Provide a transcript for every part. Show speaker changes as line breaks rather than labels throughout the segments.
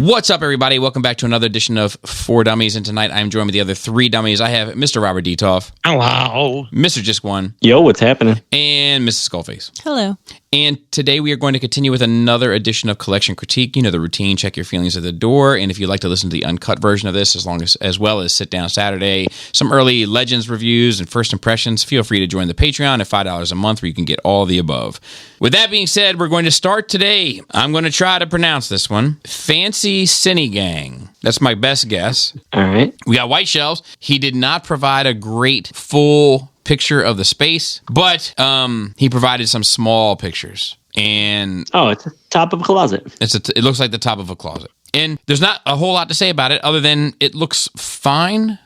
What's up, everybody? Welcome back to another edition of 4 Dummies, and tonight I'm joined with the other 3 dummies. I have Mr. Robert Detoff.
Hello.
Mr. Just One.
Yo, what's happening?
And Mrs. Skullface.
Hello.
And today we are going to continue with another edition of Collection Critique. You know the routine, check your feelings at the door, and if you'd like to listen to the uncut version of this, as well as Sit Down Saturday, some early Legends reviews and first impressions, feel free to join the Patreon at $5 a month where you can get all the above. With that being said, we're going to start today. I'm going to try to pronounce this one. Fancy Cine Gang. That's my best guess.
All right.
We got white shelves. He did not provide a great full picture of the space, but he provided some small pictures. And
it's the top of a closet.
it looks like the top of a closet. And there's not a whole lot to say about it other than it looks fine.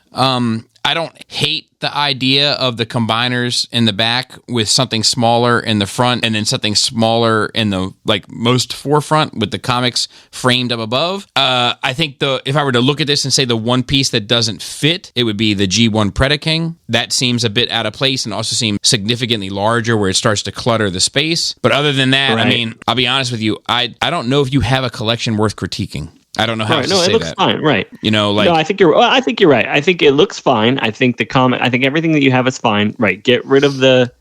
I don't hate the idea of the combiners in the back with something smaller in the front and then something smaller in the most forefront with the comics framed up above. I think if I were to look at this and say the one piece that doesn't fit, it would be the G1 Predaking. That seems a bit out of place and also seems significantly larger where it starts to clutter the space. But other than that, right. I mean, I'll be honest with you, I don't know if you have a collection worth critiquing. I don't know how to say that. No, it looks
fine, right?
No,
I think you're right. I think it looks fine. I think I think everything that you have is fine. Right. Get rid of the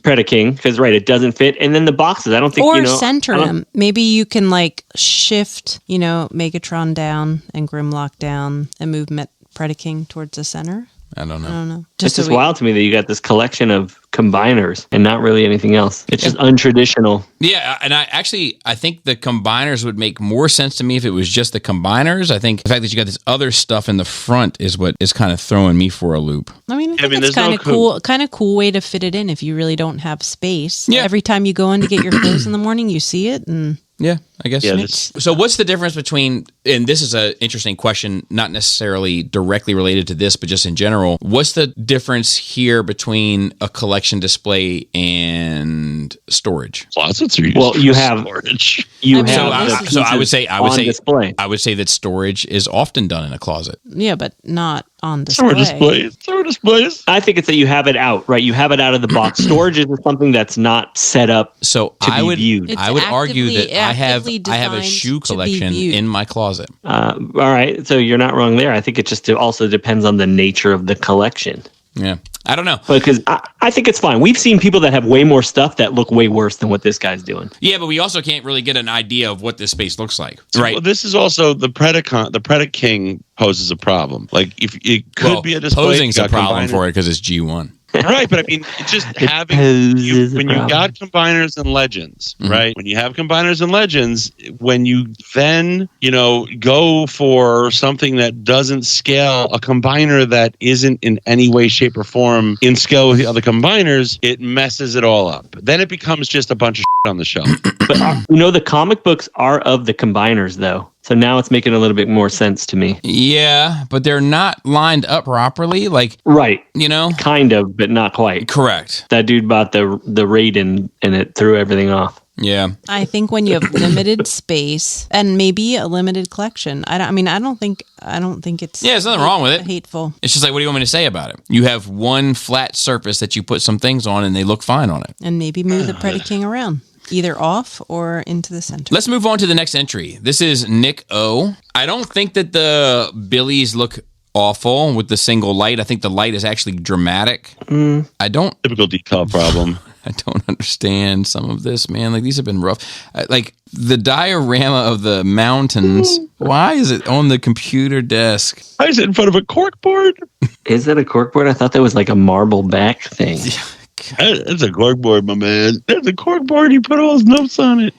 Predaking because it doesn't fit, and then the boxes. I don't think
center them. Maybe you can shift, Megatron down and Grimlock down and move Predaking towards the center.
I don't know.
It's just wild to me that you got this collection of combiners and not really anything else. It's just untraditional.
Yeah, and I think the combiners would make more sense to me if it was just the combiners. I think the fact that you got this other stuff in the front is what is kind of throwing me for a loop.
I mean, it's kind of cool way to fit it in if you really don't have space.
Yeah.
Every time you go in to get your clothes in the morning, you see it and...
Yeah, I guess. Yeah, so what's the difference between, and this is an interesting question, not necessarily directly related to this, but just in general, what's the difference here between a collection display and storage?
Closets are used
you
for
have
storage.
I would say that storage is often done in a closet.
Yeah, but not on display.
Store displays.
I think it's that you have it out, right? You have it out of the box. Storage is something that's not set up to be viewed.
I would argue that I have a shoe collection in my closet.
All right, so you're not wrong there. I think it just also depends on the nature of the collection.
Yeah, I don't know.
Because I think it's fine. We've seen people that have way more stuff that look way worse than what this guy's doing.
Yeah, but we also can't really get an idea of what this space looks like. Right.
Well, this is also the Predaking poses a problem. If it could be a display.
Posing's a problem for it because it's G1.
Right, but I mean, just having when you got combiners and legends, mm-hmm. right? When you have combiners and legends, when you then go for something that doesn't scale, a combiner that isn't in any way, shape, or form in scale with the other combiners, it messes it all up. Then it becomes just a bunch of shit on the shelf.
But the comic books are of the combiners, though. So now it's making a little bit more sense to me.
Yeah, but they're not lined up properly.
Right.
Kind
of, but not quite.
Correct.
That dude bought the Raiden and it threw everything off.
Yeah.
I think when you have limited space and maybe a limited collection, I don't think it's...
Yeah, there's nothing wrong with it.
Hateful.
It's just what do you want me to say about it? You have one flat surface that you put some things on and they look fine on it.
And maybe move the Predaking around. Either off or into the center.
Let's move on to the next entry. This is Nick O. I don't think that the Billies look awful with the single light. I think the light is actually dramatic.
Typical decal problem.
I don't understand some of this, man. These have been rough. The diorama of the mountains. Why is it on the computer desk?
Why is it in front of a corkboard?
Is that a corkboard? I thought that was a marble back thing.
That's a corkboard, my man. That's a corkboard. He put all his notes on it.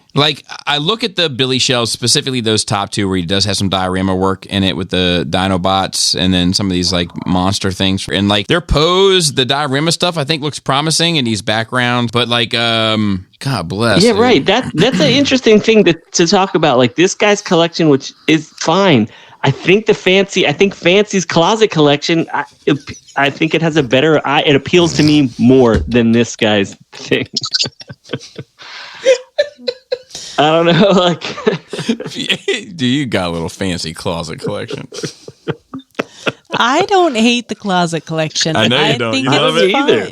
I look at the Billy shelves, specifically those top two where he does have some diorama work in it with the Dinobots and then some of these monster things. And their pose, the diorama stuff, I think looks promising in these backgrounds. But God bless.
Yeah, right. That's an interesting thing to talk about. This guy's collection, which is fine. I think Fancy's closet collection, I think it has a better eye. It appeals to me more than this guy's thing. I don't know.
Do you got a little fancy closet collection?
I don't hate the closet collection.
I know you don't.
Think
You
love it
either.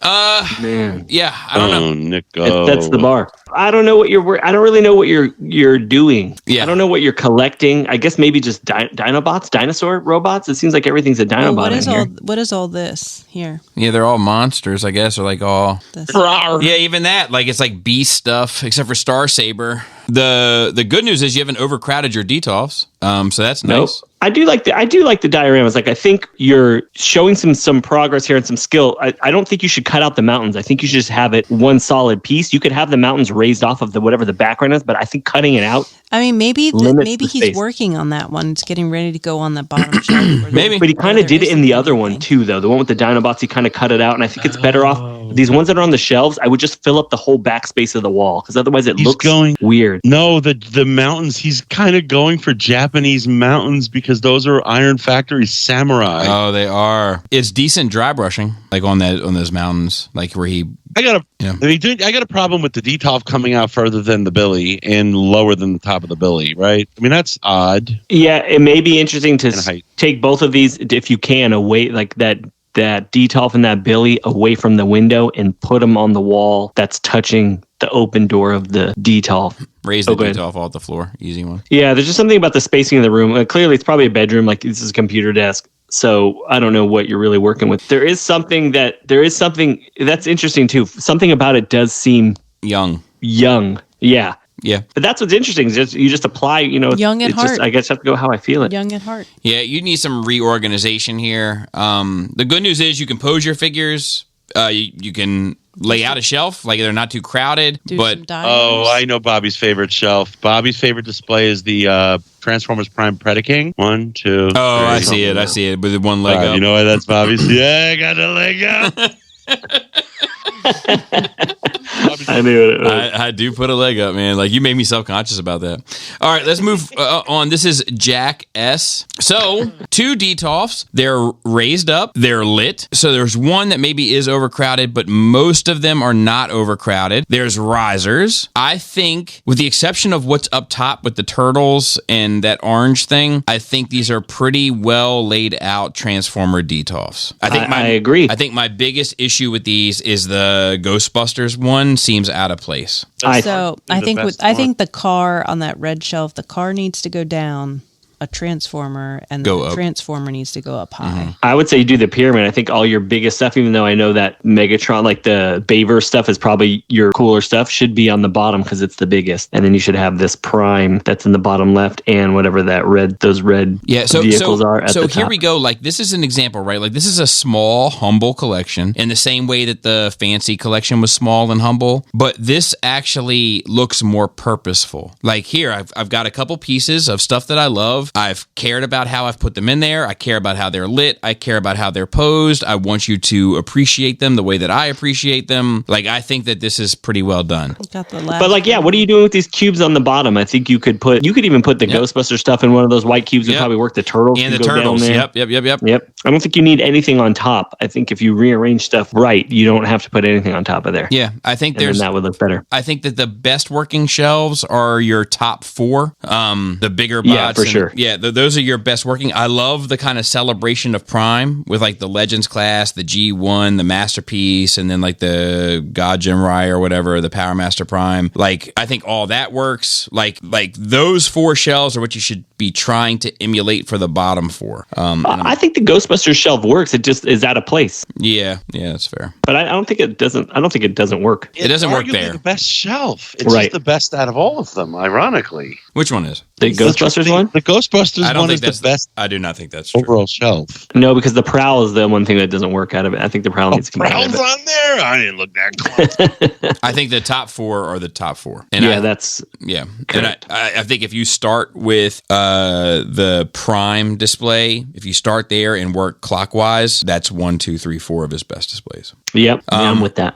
Man. Yeah, I don't know.
Nico.
That's the bar. I don't know what I don't really know what you're doing.
Yeah.
I don't know what you're collecting. I guess maybe just Dinobots, dinosaur robots. It seems like everything's a Dinobot
What is all this here?
Yeah, they're all monsters, I guess, or like all.
This.
Yeah, even that, like it's like beast stuff, except for Star Saber. The good news is you haven't overcrowded your Detolfs, so that's nice.
I do like the dioramas. Like I think you're showing some progress here and some skill. I don't think you should cut out the mountains. I think you should just have it one solid piece. You could have the mountains raised off of whatever the background is, but I think cutting it out.
I mean, maybe he's
space.
working on that one. It's getting ready to go on the bottom shelf.
Maybe.
But he kind of did it in the other one too, though. The one with the Dinobots, he kind of cut it out, and I think it's better off. These ones that are on the shelves, I would just fill up the whole backspace of the wall because otherwise it looks weird.
No, the mountains. He's kind of going for Japanese mountains because those are Iron Factory samurai.
Oh, they are. It's decent dry brushing, like on those mountains, like where he.
I got a problem with the Detolf coming out further than the Billy and lower than the top of the Billy, right? I mean, that's odd.
Yeah, it may be interesting to take both of these, if you can, away, like that Detolf and that Billy away from the window and put them on the wall that's touching the open door of the Detolf.
Raise the Detolf off the floor. Easy one.
Yeah, there's just something about the spacing of the room. Clearly, it's probably a bedroom. Like this is a computer desk. So I don't know what you're really working with. There is something that's interesting too. Something about it does seem
young.
Yeah.
Yeah.
But that's what's interesting. Is you just apply,
young at heart.
I guess I have to go how I feel it.
Young at heart.
Yeah, you need some reorganization here. The good news is you can pose your figures. You can lay out a shelf, like they're not too crowded.
I know Bobby's favorite shelf. Bobby's favorite display is the Transformers Prime Predaking. 1, 2.
Oh, I see it with one leg up.
You know why that's Bobby's? Yeah, I got the leg up.
I knew it.
I do put a leg up, man. Like you made me self-conscious about that. All right, let's move on. This is Jack S. So 2 Detolfs. They're raised up. They're lit. So there's one that maybe is overcrowded, but most of them are not overcrowded. There's risers. I think, with the exception of what's up top with the turtles and that orange thing, I think these are pretty well laid out Transformer Detolfs. I
agree.
I think my biggest issue with these is the Ghostbusters one seems out of place.
I think the car on that red shelf, the car needs to go down a transformer, and the transformer needs to go up high.
Mm-hmm.
I would say you do the pyramid. I think all your biggest stuff, even though I know that Megatron, like the Baver stuff is probably your cooler stuff, should be on the bottom because it's the biggest. And then you should have this Prime that's in the bottom left and whatever those red vehicles are at the top.
So here we go. Like this is an example, right? Like this is a small, humble collection in the same way that the fancy collection was small and humble. But this actually looks more purposeful. Like here, I've got a couple pieces of stuff that I love. I've cared about how I've put them in there. I care about how they're lit. I care about how they're posed. I want you to appreciate them the way that I appreciate them. Like, I think that this is pretty well done.
But like, yeah, what are you doing with these cubes on the bottom? I think you could even put the Ghostbuster stuff in one of those white cubes. Would probably work. The turtles
and the
go
turtles.
Down there.
Yep.
I don't think you need anything on top. I think if you rearrange stuff right, you don't have to put anything on top of there.
Yeah, I think
that would look better.
I think that the best working shelves are your top 4. The bigger bots.
Yeah, for sure.
Yeah, those are your best working. I love the kind of celebration of Prime with like the Legends class, the G1, the Masterpiece, and then like the God Gemrai or whatever, the Power Master Prime. Like, I think all that works. Like those 4 shelves are what you should be trying to emulate for the bottom 4.
I think the Ghostbusters shelf works. It just is out of place.
Yeah, that's fair.
But I don't think it doesn't. I don't think it doesn't work.
It doesn't work there.
The best shelf. It's just the best out of all of them. Ironically,
which one is
the Ghostbusters one?
The Ghostbusters one is the best.
I do not think that's true.
Overall shelf.
No, because the Prowl is the one thing that doesn't work out of it. I think the Prowl needs to come out of it.
Prowl's on there. I didn't look that close.
I think the top 4 are the top 4.
And that's
And I think if you start with the Prime display, if you start there and work clockwise, that's 1, 2, 3, 4 of his best displays.
Yep, I'm with that.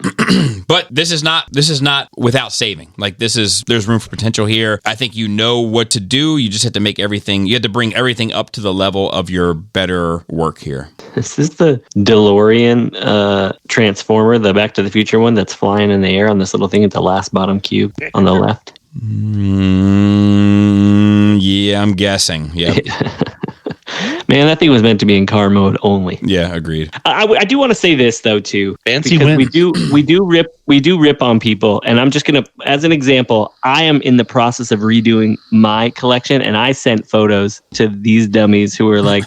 But this is not without saving. Like there's room for potential here. I think you know what to do. You just have to make everything. You have to bring everything up to the level of your better work here.
This is the DeLorean Transformer, the Back to the Future one that's flying in the air on this little thing at the last bottom cube on the left.
Yeah, I'm guessing. Yeah.
Man, that thing was meant to be in car mode only.
Yeah, agreed.
I do want to say this though too,
Fancy
because
wins.
we do rip on people, and I'm just gonna, as an example, I am in the process of redoing my collection, and I sent photos to these dummies who were like,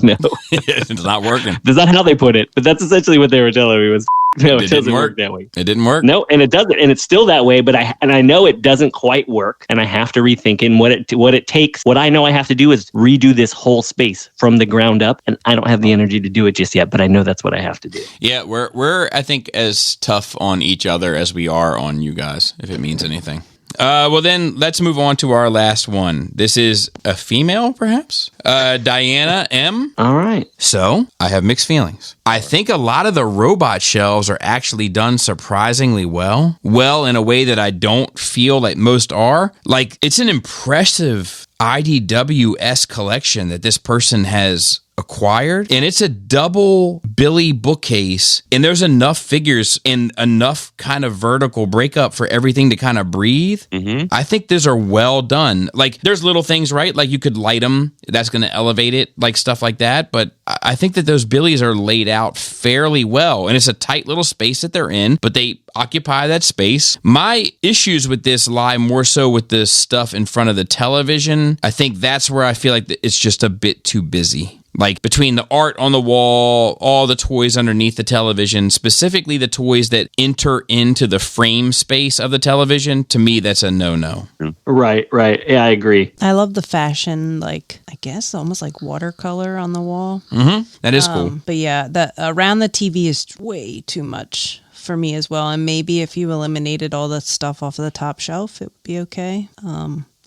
no,
It's not working.
that's not how they put it, but that's essentially what they were telling me was. No, it doesn't work that way.
It didn't work.
No, and it doesn't, and it's still that way. But I know it doesn't quite work, and I have to rethink. And what it takes. What I know I have to do is redo this whole space from the ground up, and I don't have the energy to do it just yet. But I know that's what I have to do.
Yeah, we're I think as tough on each other as we are on you guys, if it means anything. Well, then let's move on to our last one. This is a female, perhaps? Diana M.
All right.
So, I have mixed feelings. I think a lot of the robot shelves are actually done surprisingly well. Well, in a way that I don't feel like most are. Like, it's an impressive IDW-esque collection that this person has acquired, and it's a double Billy bookcase, and there's enough figures and enough kind of vertical breakup for everything to kind of breathe. I think these are well done. Like, there's little things, right? Like, you could light them, that's going to elevate it, like stuff like that, but I think that those Billies are laid out fairly well, and it's a tight little space that they're in, but they occupy that space. My issues with this lie more so with the stuff in front of the television. I think that's where I feel like it's just a bit too busy. Like, between the art on the wall, all the toys underneath the television, specifically the toys that enter into the frame space of the television, to me, that's a no-no.
Right. Yeah, I agree.
I love the fashion, like, I guess almost like watercolor on the wall.
That is cool.
But yeah, that around the TV is way too much for me as well. And maybe if you eliminated all the stuff off of the top shelf, it would be okay.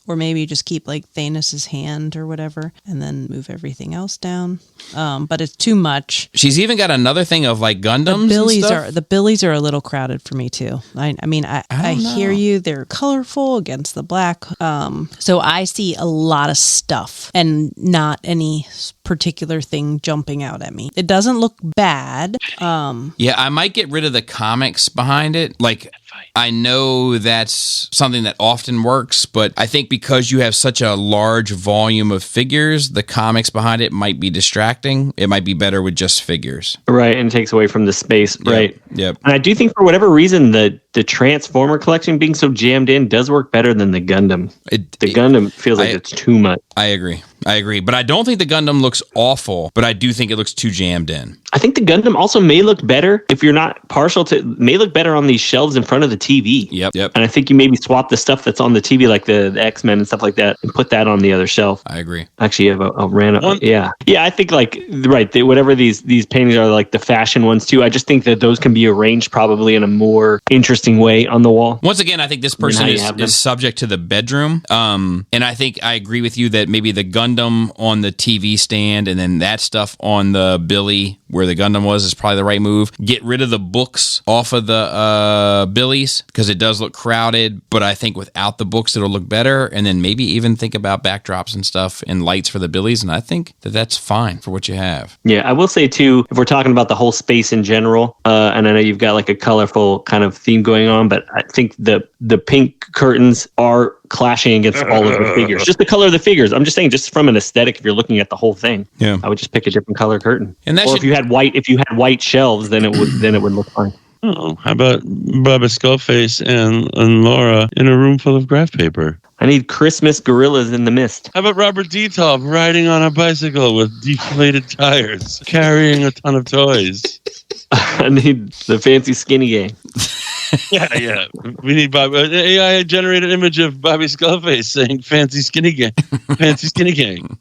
Or maybe just keep like Thanos' hand or whatever and then move everything else down. But it's too much.
She's even got another thing of like Gundams.
The Billies are a little crowded for me too. I hear you. They're colorful against the black. So I see a lot of stuff and not any particular thing jumping out at me. It doesn't look bad.
Yeah, I might get rid of the comics behind it. Like, I know that's something that often works, but I think because you have such a large volume of figures, the comics behind it might be distracting. It might be better with just figures.
Right, and it takes away from the space.
Yep,
right.
Yep.
And I do think for whatever reason, the Transformer collection being so jammed in does work better than the Gundam. The Gundam feels like it's too much.
I agree. But I don't think the Gundam looks awful, but I do think it looks too jammed in.
I think the Gundam also may look better if you're not partial to, may look better on these shelves in front of the TV.
Yep.
And I think you maybe swap the stuff that's on the TV, like the X-Men and stuff like that, and put that on the other shelf.
I agree.
Actually, you have a random. Yeah. I think whatever these paintings are, like the fashion ones too. I just think that those can be arranged probably in a more interesting way on the wall.
Once again, I think this person is subject to the bedroom. And I think I agree with you that maybe the Gundam on the TV stand and then that stuff on the Billy where the Gundam was is probably the right move. Get rid of the books off of the Billies because it does look crowded, but I think without the books it'll look better. And then maybe even think about backdrops and stuff and lights for the Billies, and I think that that's fine for what you have.
Yeah, I will say too, if we're talking about the whole space in general, and I know you've got like a colorful kind of theme going on, but I think the pink curtains are clashing against all of the figures. Just the color of the figures. I'm just saying, just from an aesthetic, if you're looking at the whole thing, I would just pick a different color curtain.
And
if you had white shelves, then it would look fine.
Oh, how about Bubba Skullface and Laura in a room full of graph paper?
I need Christmas gorillas in the mist.
How about Robert Detoff riding on a bicycle with deflated tires, carrying a ton of toys?
I need the fancy skinny gang.
Yeah. We need AI generated image of Bobby Skullface saying "fancy skinny gang," fancy skinny gang.